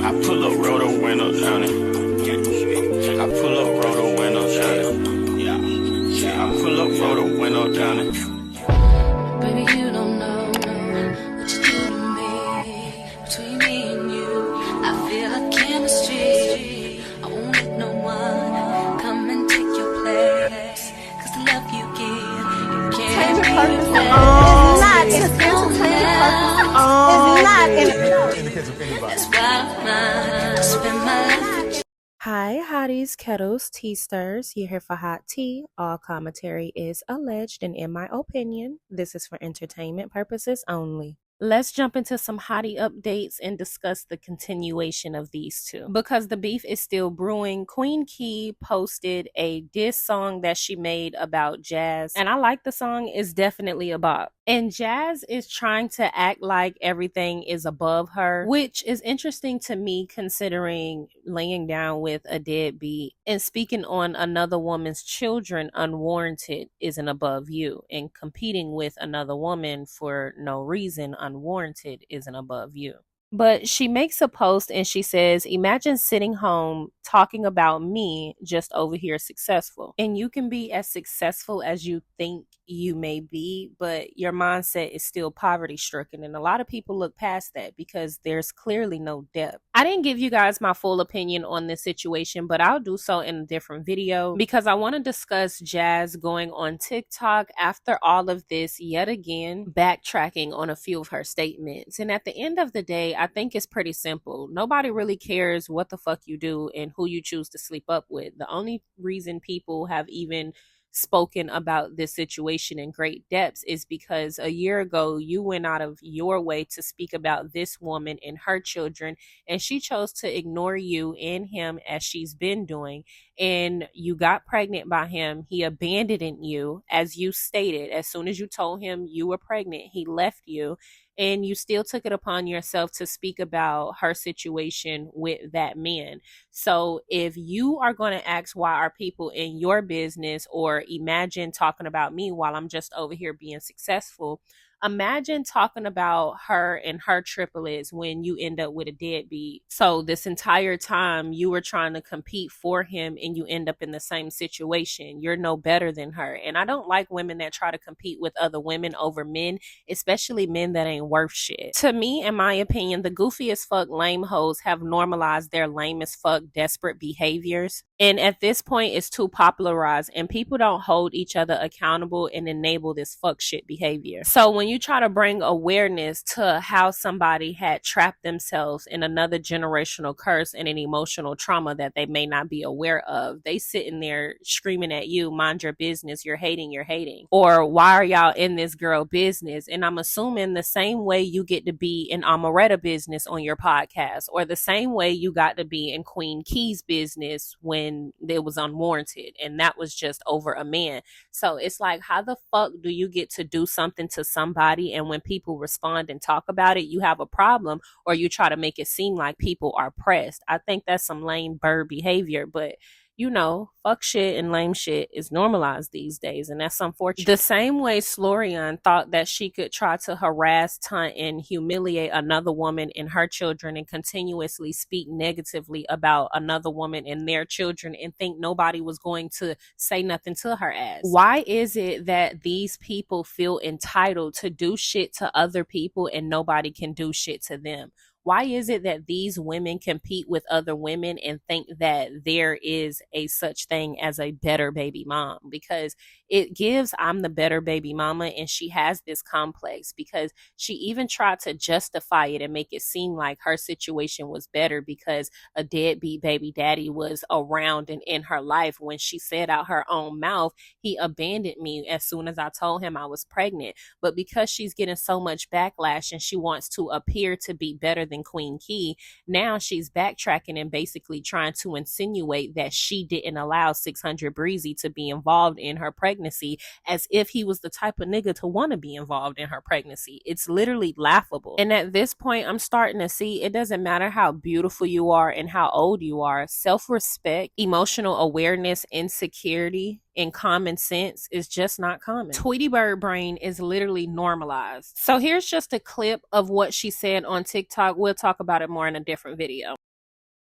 I pull up, roll the window down it. I pull up, roll the window down it. Yeah, I pull up, roll the window down it. Baby, you don't know what you do to me. Between me and you, I feel a chemistry. I won't let no one come and take your place. Cause the love you give, you can't Hi, hotties, kettles, tea stirs. You're here for hot tea. All commentary is alleged, and in my opinion, this is for entertainment purposes only. Let's jump into some hottie updates and discuss the continuation of these two. Because the beef is still brewing, Queen Key posted a diss song that she made about Jazz. And I like the song. It's definitely a bop. And Jazz is trying to act like everything is above her, which is interesting to me considering laying down with a deadbeat and speaking on another woman's children unwarranted isn't above you, and competing with another woman for no reason unwarranted isn't above you. But she makes a post and she says, imagine sitting home talking about me just over here successful. And you can be as successful as you think you may be, but your mindset is still poverty stricken. And a lot of people look past that because there's clearly no depth. I didn't give you guys my full opinion on this situation, but I'll do so in a different video because I want to discuss Jazz going on TikTok after all of this, yet again, backtracking on a few of her statements. And at the end of the day, I think it's pretty simple. Nobody really cares what the fuck you do and who you choose to sleep up with. The only reason people have even spoken about this situation in great depths is because a year ago you went out of your way to speak about this woman and her children, and she chose to ignore you and him as she's been doing, and you got pregnant by him. He abandoned you, as you stated. As soon as you told him you were pregnant, he left you, and you still took it upon yourself to speak about her situation with that man. So if you are going to ask why are people in your business, or imagine talking about me while I'm just over here being successful, imagine talking about her and her triplets when you end up with a deadbeat. So this entire time you were trying to compete for him and you end up in the same situation. You're no better than her. And I don't like women that try to compete with other women over men, especially men that ain't worth shit. To me, in my opinion, the goofy as fuck lame hoes have normalized their lame as fuck desperate behaviors. And at this point, it's too popularized and people don't hold each other accountable and enable this fuck shit behavior. So when you try to bring awareness to how somebody had trapped themselves in another generational curse and an emotional trauma that they may not be aware of, they sitting there screaming at you, mind your business, you're hating. Or why are y'all in this girl business? And I'm assuming the same way you get to be in Amaretta business on your podcast, or the same way you got to be in Queen Key's business when it was unwarranted and that was just over a man. So it's like, how the fuck do you get to do something to somebody and when people respond and talk about it, you have a problem, or you try to make it seem like people are pressed? I think that's some lame bird behavior, but you know, fuck shit and lame shit is normalized these days, and that's unfortunate. The same way Slorian thought that she could try to harass, taunt, and humiliate another woman and her children and continuously speak negatively about another woman and their children and think nobody was going to say nothing to her ass. Why is it that these people feel entitled to do shit to other people and nobody can do shit to them? Why is it that these women compete with other women and think that there is a such thing as a better baby mom? Because it gives I'm the better baby mama, and she has this complex because she even tried to justify it and make it seem like her situation was better because a deadbeat baby daddy was around and in her life. When she said out her own mouth, he abandoned me as soon as I told him I was pregnant. But because she's getting so much backlash and she wants to appear to be better than Queen Key, now she's backtracking and basically trying to insinuate that she didn't allow 600 Breezy to be involved in her pregnancy, as if he was the type of nigga to want to be involved in her pregnancy. It's literally laughable. And at this point, I'm starting to see it doesn't matter how beautiful you are and how old you are. Self-respect, emotional awareness, insecurity, and common sense is just not common. Tweety Bird brain is literally normalized. So here's just a clip of what she said on TikTok. We'll talk about it more in a different video.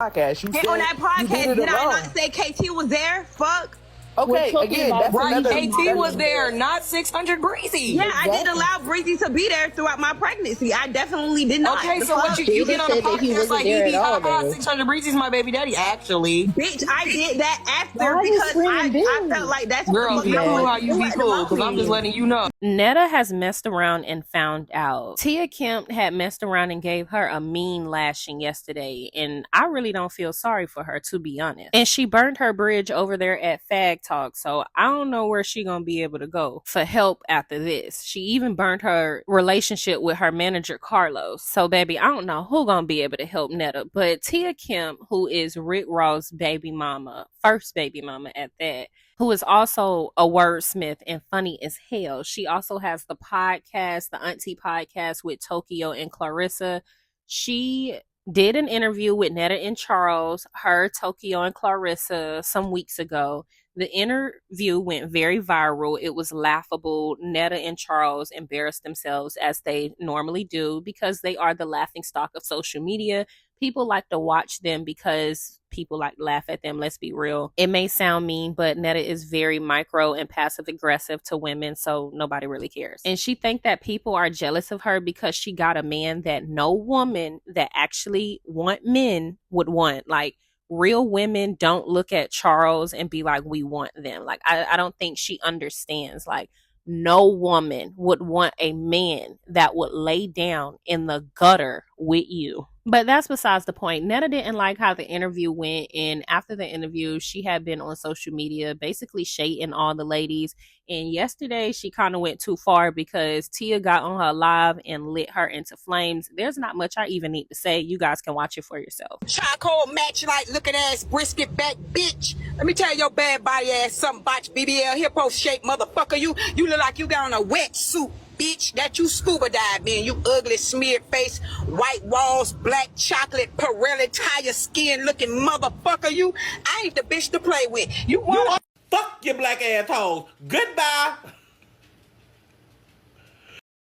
podcast. You Get said on that you did podcast. it Did I alone. not say KT was there? Fuck. Okay, again, that's Right, another. KT was there, not 600 Breezy. Yeah, I didn't allow Breezy to be there throughout my pregnancy. I definitely did not. Okay, The so fuck? what you get on a said that he podcast wasn't like there he be at all, ha 600 Breezy's my baby daddy, actually. Bitch, I did that after Why you because screaming I bitch? felt like that's Girl, what be the fuck cool y'all how you do be at the cool, because I'm moment. just letting you know. Netta has messed around and found out. Tia Kemp had messed around and gave her a mean lashing yesterday, and I really don't feel sorry for her, to be honest. And she burned her bridge over there at Fag Talk, so I don't know where she gonna be able to go for help after this. She even burned her relationship with her manager, Carlos. So, baby, I don't know who gonna be able to help Netta, but Tia Kemp, who is Rick Ross' baby mama, first baby mama at that, who is also a wordsmith and funny as hell. She also has the podcast, the Auntie Podcast with Tokyo and Clarissa. She did an interview with Netta and Charles, her, Tokyo, and Clarissa some weeks ago. The interview went very viral. It was laughable. Netta and Charles embarrassed themselves as they normally do because they are the laughing stock of social media. People like to watch them because people like to laugh at them. Let's be real. It may sound mean, but Netta is very micro and passive aggressive to women, so nobody really cares. And she think that people are jealous of her because she got a man that no woman that actually want men would want. Like, real women don't look at Charles and be like, we want them. Like, I don't think she understands. Like, no woman would want a man that would lay down in the gutter with you. But that's besides the point. Netta didn't like how the interview went, and after the interview, she had been on social media basically shading all the ladies. And yesterday, she kind of went too far because Tia got on her live and lit her into flames. There's not much I even need to say. You guys can watch it for yourself. Charcoal match like looking ass brisket back bitch. Let me tell your bad body ass something botch BBL hippo shaped motherfucker. You look like you got on a wetsuit. Bitch, that you scuba dive in, you ugly smeared face, white walls, black chocolate, Pirelli tire skin looking motherfucker. You, I ain't the bitch to play with. You want Fuck your black assholes. Goodbye.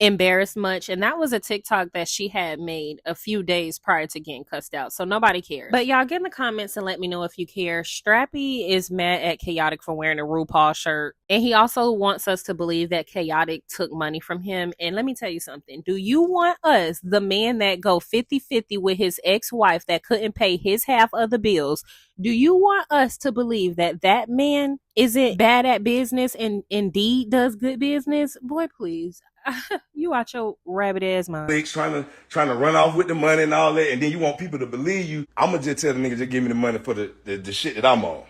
Embarrassed much, and that was a TikTok that she had made a few days prior to getting cussed out, so nobody cares. But y'all get in the comments and let me know if you care. Strappy is mad at Chaotic for wearing a RuPaul shirt, and he also wants us to believe that Chaotic took money from him. And let me tell you something. Do you want us, the man that go 50-50 with his ex-wife that couldn't pay his half of the bills, do you want us to believe that that man isn't bad at business and indeed does good business? Boy, please. You out your rabbit ass mind. Trying to run off with the money and all that, and then you want people to believe you. I'ma just tell the nigga, just give me the money for the shit that I'm on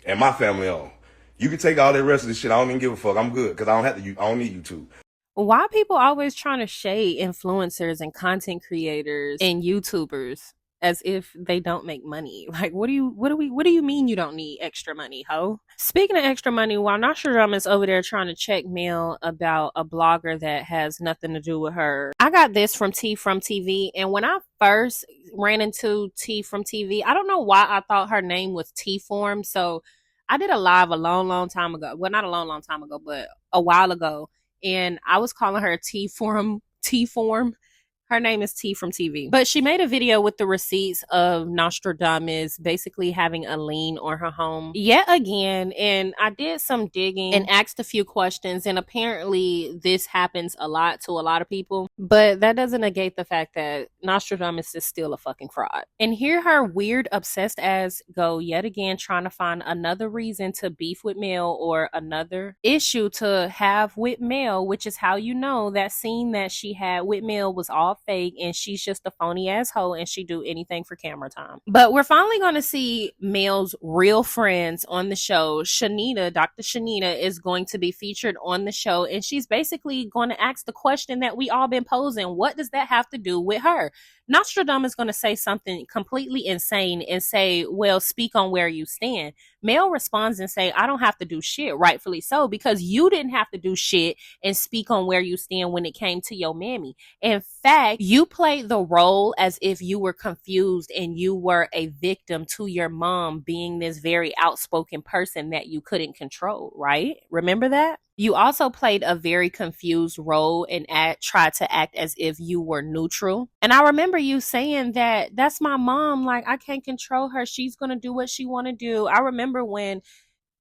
and my family on. You can take all the rest of the shit. I don't even give a fuck. I'm good because I don't need you to. Why people always trying to shade influencers and content creators and YouTubers as if they don't make money? Like, what do you mean you don't need extra money, ho? Speaking of extra money, while Nostradamus over there trying to check mail about a blogger that has nothing to do with her, I got this from T from TV. And when I first ran into T from TV, I don't know why I thought her name was T Form. So I did a live a long time ago. Well, not a long time ago, but a while ago. And I was calling her T Form. Her name is T from TV. But she made a video with the receipts of Nostradamus basically having a lien on her home yet again. And I did some digging and asked a few questions. And apparently this happens a lot to a lot of people. But that doesn't negate the fact that Nostradamus is still a fucking fraud. And here her weird, obsessed ass go yet again trying to find another reason to beef with Mel or another issue to have with Mel, which is how you know that scene that she had with Mel was all fake and she's just a phony asshole and she do anything for camera time. But we're finally going to see Mel's real friends on the show. Chanita, Dr. Chanita, is going to be featured on the show, and she's basically going to ask the question that we all been posing. What does that have to do with her? Nostradamus is going to say something completely insane and say, well, speak on where you stand. Mel responds and say, I don't have to do shit, rightfully so, because you didn't have to do shit and speak on where you stand when it came to your mammy. In fact, you played the role as if you were confused and you were a victim to your mom being this very outspoken person that you couldn't control, right? Remember that? You also played a very confused role and tried to act as if you were neutral. And I remember you saying that that's my mom. Like, I can't control her. She's going to do what she want to do. I remember when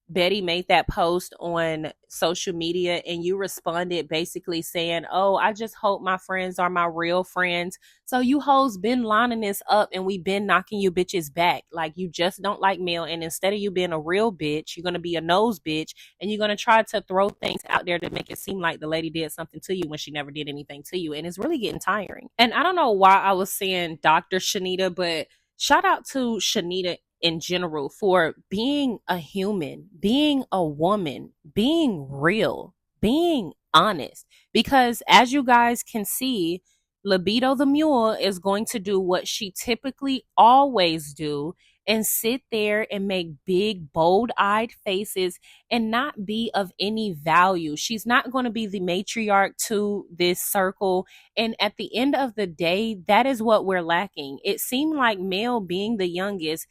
Betty made that post on social media and you responded basically saying, oh, I just hope my friends are my real friends. So you hoes been lining this up and we been knocking you bitches back. Like, you just don't like Mel, and instead of you being a real bitch, you're going to be a nose bitch, and you're going to try to throw things out there to make it seem like the lady did something to you when she never did anything to you. And it's really getting tiring. And I don't know why I was saying Dr. Chanita, but shout out to Chanita in general for being a human, being a woman, being real, being honest. Because as you guys can see, Libido the Mule is going to do what she typically always do and sit there and make big, bold-eyed faces and not be of any value. She's not going to be the matriarch to this circle. And at the end of the day, that is what we're lacking. It seemed like Mel, being the youngest,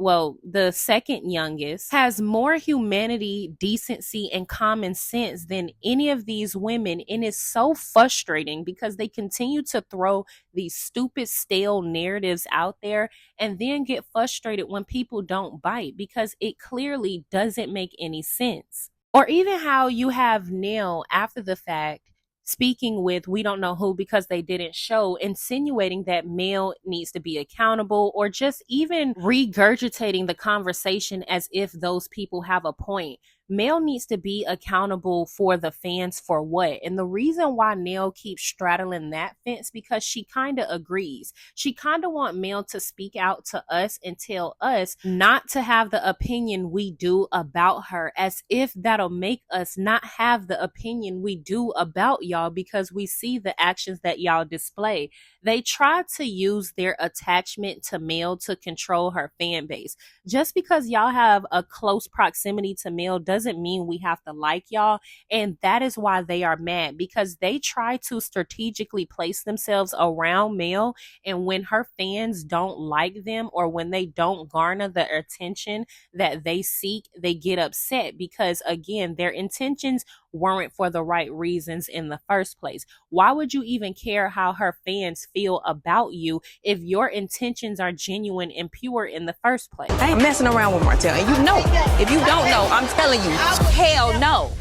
well, the second youngest, has more humanity, decency, and common sense than any of these women. And it's so frustrating because they continue to throw these stupid, stale narratives out there and then get frustrated when people don't bite because it clearly doesn't make any sense. Or even how you have Neil after the fact speaking with we don't know who because they didn't show, insinuating that Mel needs to be accountable, or just even regurgitating the conversation as if those people have a point. Mel needs to be accountable for the fans for what? And the reason why Nell keeps straddling that fence, because she kind of agrees. She kind of want Mel to speak out to us and tell us not to have the opinion we do about her, as if that'll make us not have the opinion we do about y'all because we see the actions that y'all display. They try to use their attachment to Mel to control her fan base. Just because y'all have a close proximity to Mel doesn't mean we have to like y'all. And that is why they are mad, because they try to strategically place themselves around Mel. And when her fans don't like them, or when they don't garner the attention that they seek, they get upset because, again, their intentions weren't for the right reasons in the first place. Why would you even care how her fans feel about you if your intentions are genuine and pure in the first place? I ain't messing around with Martel, and you know. If you don't know, I'm telling you, hell no.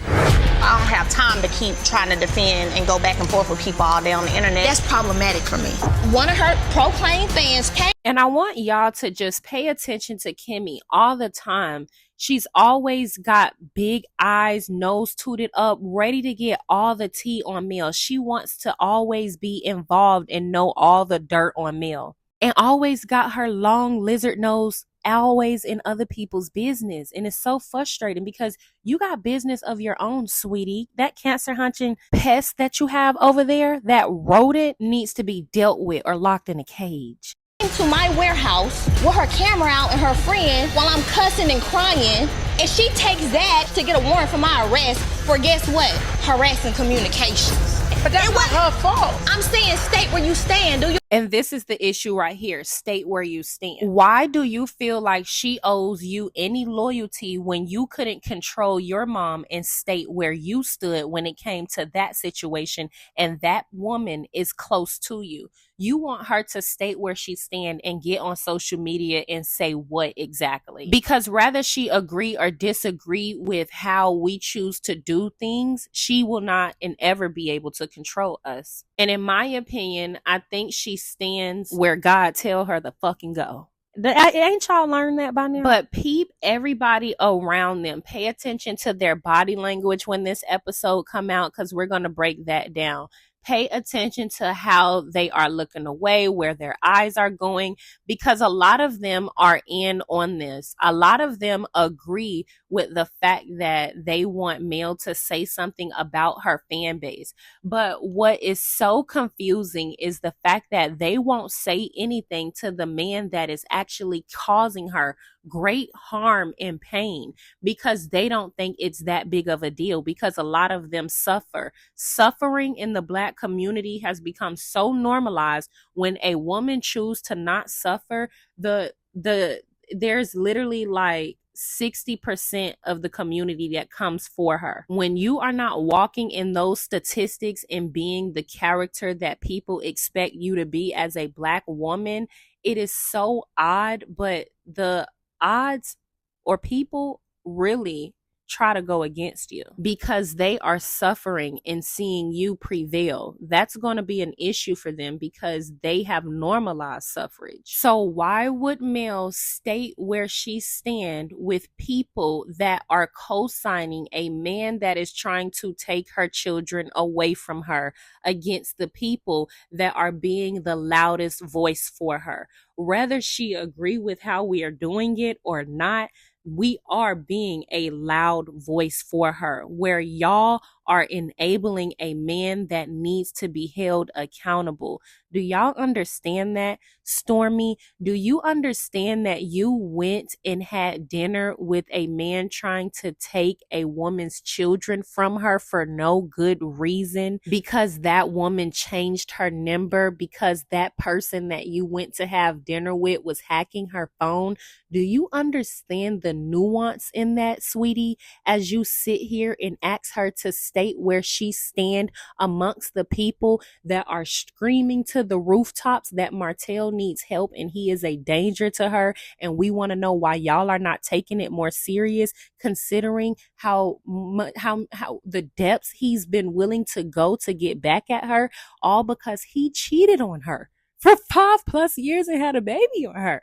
I don't have time to keep trying to defend and go back and forth with people all day on the internet. That's problematic for me. One of her proclaimed fans came. And I want y'all to just pay attention to Kimmy all the time. She's always got big eyes, nose tooted up, ready to get all the tea on Mel. She wants to always be involved and know all the dirt on Mel. And always got her long lizard nose always in other people's business. And it's so frustrating because you got business of your own, sweetie. That cancer hunting pest that you have over there, that rodent, needs to be dealt with or locked in a cage. To my warehouse with her camera out and her friend while I'm cussing and crying, and she takes that to get a warrant for my arrest for, guess what, harassing communications. But that's not her fault. I'm saying state where you stand. Do you? And this is the issue right here. State where you stand. Why do you feel like she owes you any loyalty when you couldn't control your mom and state where you stood when it came to that situation, and that woman is close to you? You want her to state where she stand and get on social media and say what exactly? Because rather she agree or disagree with how we choose to do things, she will not and ever be able to control us. And in my opinion, I think she stands where God tell her to fucking go. Ain't y'all learned that by now? But peep everybody around them. Pay attention to their body language when this episode come out, because we're going to break that down. Pay attention to how they are looking away, where their eyes are going, because a lot of them are in on this. A lot of them agree with the fact that they want Mel to say something about her fan base. But what is so confusing is the fact that they won't say anything to the man that is actually causing her great harm and pain, because they don't think it's that big of a deal, because a lot of them suffer. Suffering in the Black community has become so normalized. When a woman chooses to not suffer, there's literally like 60% of the community that comes for her. When you are not walking in those statistics and being the character that people expect you to be as a Black woman, it is so odd, but the odds or people really try to go against you because they are suffering and seeing you prevail. That's going to be an issue for them because they have normalized suffrage. So why would Mel state where she stand with people that are co-signing a man that is trying to take her children away from her against the people that are being the loudest voice for her? Whether she agree with how we are doing it or not, we are being a loud voice for her, where y'all are enabling a man that needs to be held accountable. Do y'all understand that? Stormi, do you understand that you went and had dinner with a man trying to take a woman's children from her for no good reason? Because that woman changed her number, because that person that you went to have dinner with was hacking her phone? Do you understand the nuance in that, sweetie, as you sit here and ask her to state where she stand amongst the people that are screaming to the rooftops that Martel needs help and he is a danger to her, and we want to know why y'all are not taking it more serious, considering how the depths he's been willing to go to get back at her, all because he cheated on her for 5+ years and had a baby on her.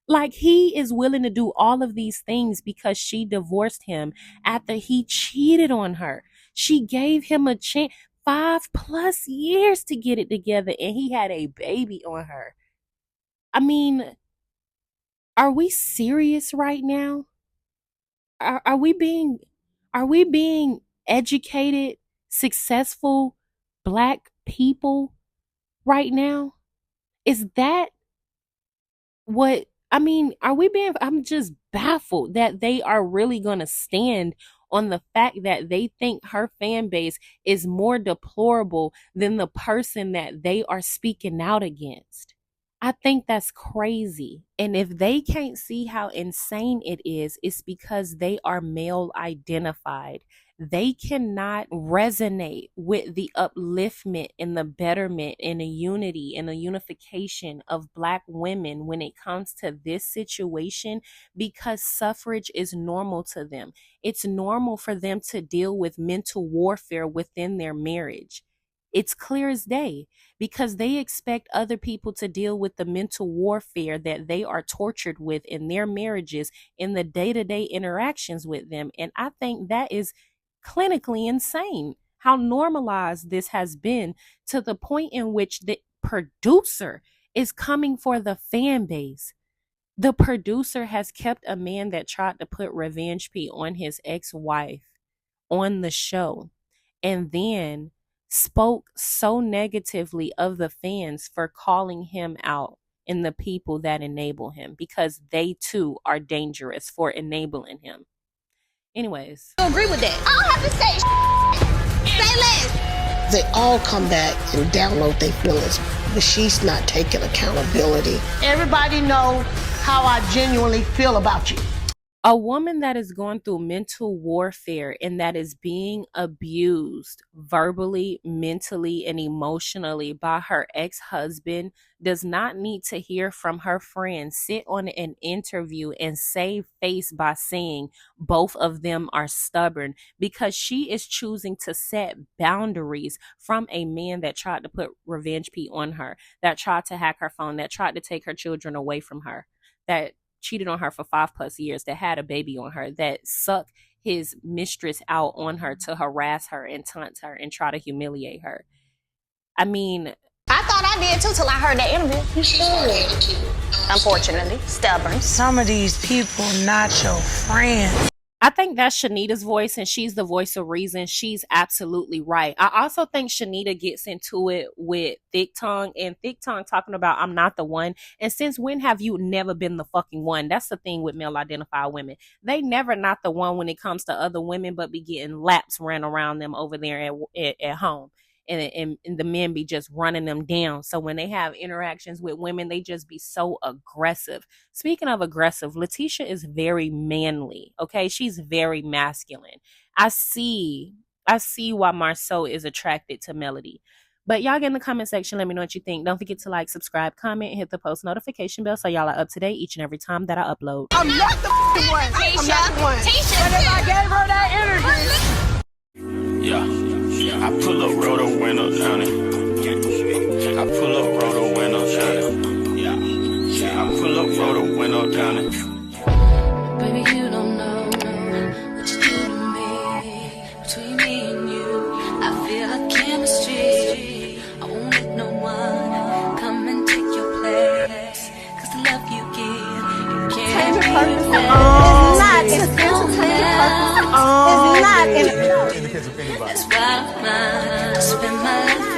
Like, he is willing to do all of these things because she divorced him after he cheated on her. She gave him a chance, 5+ years to get it together, and he had a baby on her. I mean, are we serious right now? Are we being educated, successful Black people right now? Is that what, I mean, I'm just baffled that they are really going to stand on the fact that they think her fan base is more deplorable than the person that they are speaking out against. I think that's crazy. And if they can't see how insane it is, it's because they are male identified. They cannot resonate with the upliftment and the betterment and the unity and the unification of Black women when it comes to this situation, because suffrage is normal to them. It's normal for them to deal with mental warfare within their marriage. It's clear as day, because they expect other people to deal with the mental warfare that they are tortured with in their marriages, in the day-to-day interactions with them. And I think that is clinically insane how normalized this has been, to the point in which the producer is coming for the fan base. The producer has kept a man that tried to put revenge P on his ex-wife on the show, and then spoke so negatively of the fans for calling him out and the people that enable him, because they too are dangerous for enabling him. Anyways, I agree with that. I don't have to say less. They all come back and download their feelings, but she's not taking accountability. Everybody know how I genuinely feel about you. a woman that is going through mental warfare and that is being abused verbally, mentally, and emotionally by her ex-husband does not need to hear from her friends, sit on an interview and save face by saying both of them are stubborn, because she is choosing to set boundaries from a man that tried to put revenge P on her, that tried to hack her phone, that tried to take her children away from her, that cheated on her for 5+ years, that had a baby on her, that sucked his mistress out on her to harass her and taunt her and try to humiliate her. I mean, I thought I did too till I heard that interview. You should. Unfortunately, stubborn. Some of these people not your friends. I think that's Chanita's voice, and she's the voice of reason. She's absolutely right. I also think Chanita gets into it with Thick Tongue, and Thick Tongue talking about, I'm not the one. And since when have you never been the fucking one? That's the thing with male identified women. They never not the one when it comes to other women, but be getting laps ran around them over there at home. and the men be just running them down. So when they have interactions with women, they just be so aggressive. Speaking of aggressive, Letitia is very manly. Okay, she's very masculine. I see why Marceau is attracted to Melody. But y'all get in the comment section. Let me know what you think. Don't forget to like, subscribe, comment, hit the post notification bell so y'all are up to date each and every time that I upload. I'm not the one. I'm not the one. But if I gave her that energy. Yeah. I pull up, roll the window down it. I pull up, roll the window down it. Yeah. I pull up, roll the window down it. Baby, you don't know what you do to me. Between me and you, I feel like chemistry. I won't let no one come and take your place. Cause the love you give, you can't Entertainment repay. purpose. It's not in That's why I spend my life